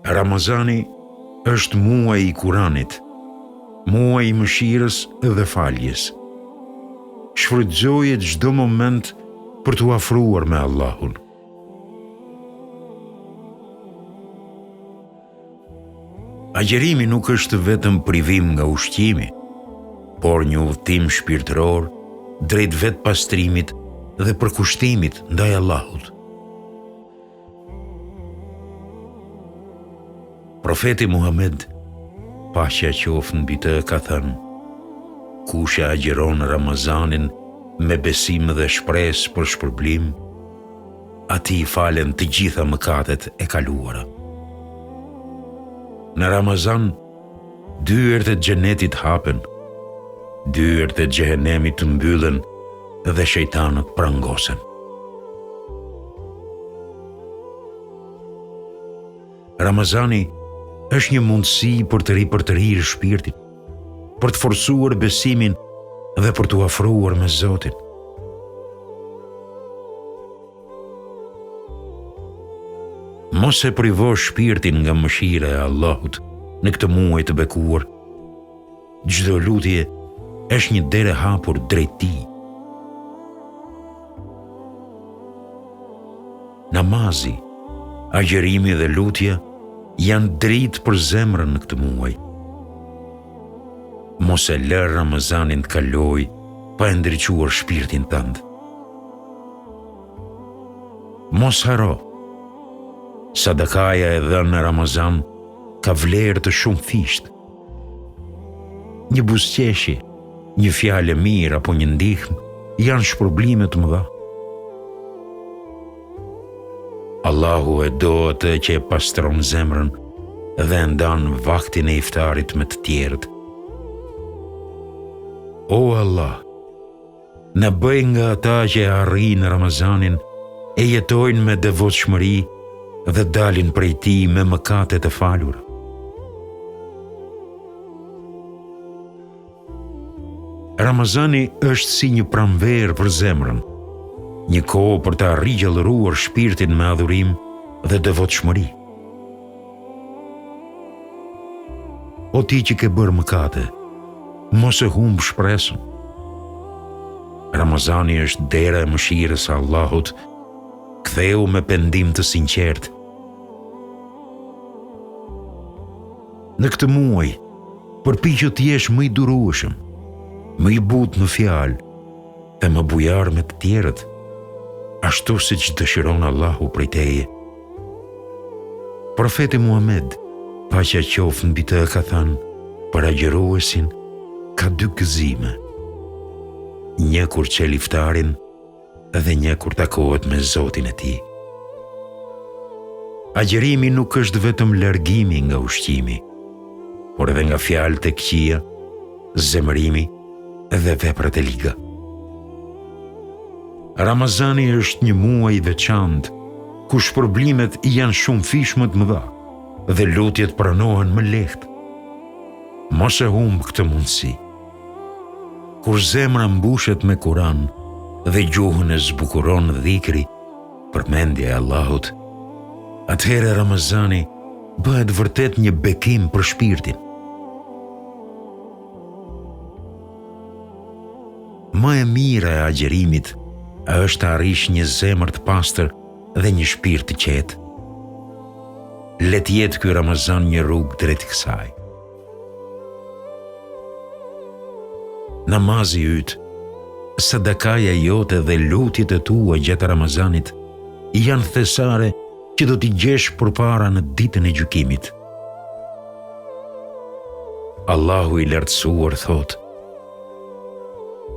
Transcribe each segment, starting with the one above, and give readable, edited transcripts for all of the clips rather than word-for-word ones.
Ramazani është muaj i Kuranit, muaj i mëshirës dhe faljes. Shfrytëzoje çdo moment për t'u afruar me Allahun. Agjerimi nuk është vetëm privim nga ushqimi, por një udhëtim shpirtëror drejt vetë pastrimit dhe përkushtimit ndaj Allahut. Profeti Muhammed, paqja qoftë mbi të, ka thënë: kush e agjeron Ramazanin me besim dhe shpresë për shpërblim, atij i falen të gjitha mëkatet e kaluara. Në Ramazan, dyert e xhenetit hapen, dyert e xhehenemit të mbyllen dhe shejtanët prangosen. Ramazani është një mundësi për të ripërtërir shpirtin, për të forcuar besimin dhe për t'u afruar me Zotin. Mos e privo shpirtin nga mëshira e Allahut në këtë muaj të bekuar. Çdo lutje është një derë e hapur drejt tij. Namazi, agjerimi dhe lutja janë dritë për zemrën në këtë muaj. Mos e lë Ramazanin të kalojë pa e ndriçuar shpirtin tënd. Mos haro, sadakaja e dhënë në Ramazan ka vlerë të shumë fisht. Një buzëqeshje, një fjalë e mirë apo një ndihmë janë shpërblime të mëdha. Allahu e do atë që e pastron zemrën dhe ndan vaktin e iftarit me të tjerët. O Allah, na bëj nga ata që e arrijnë Ramazanin, e jetojnë me devotshmëri dhe dalin prej tij me mëkate të falura. Ramazani është si një pranverë për zemrën, një kohë për të rigjallëruar shpirtin me adhurim dhe devotshmëri. O ti që ke bërë mëkate, mos e humb shpresën. Ramazani është dera e mëshirës së Allahut, ktheu me pendim të sinqert. Në këtë muaj, përpiqu të jesh më i durueshëm, më i butë në fjalë dhe më bujar me të tjerët, ashtu siç dëshiron Allahu prej teje. Profeti Muhammed, paqja qoftë mbi të, ka thënë: për agjeruesin ka dy gëzime, një kur çel iftarin dhe një kur takohet me Zotin e tij. Agjerimi nuk është vetëm largimi nga ushqimi, por edhe nga fjalët e këqija, zemërimi dhe veprat e liga. Ramazani është një muaj i veçantë, ku shpërblimet janë shumë fish më të mëdha dhe lutjet pranohen më lehtë. Mos e humb këtë mundësi. Kur zemra mbushet me Kur'an dhe gjuhën e zbukuron dhikri, përmendja e Allahut, atëherë Ramazani bëhet vërtet një bekim për shpirtin. Më e mira e agjerimit është të arrish një zemër të pastër dhe një shpirt të qetë. Le të jetë ky Ramazan një rrugë drejt kësaj. Namazi yt, sadakaja jote dhe lutjet e tua gjatë Ramazanit janë thesare që do t'i gjesh përpara në ditën e gjykimit. Allahu i lartësuar thot: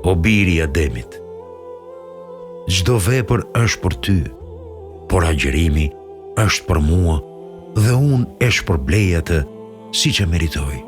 O biri i Ademit, çdo vepër është për ty, por agjerimi është për mua dhe unë e shpërblej atë siç e meritoj.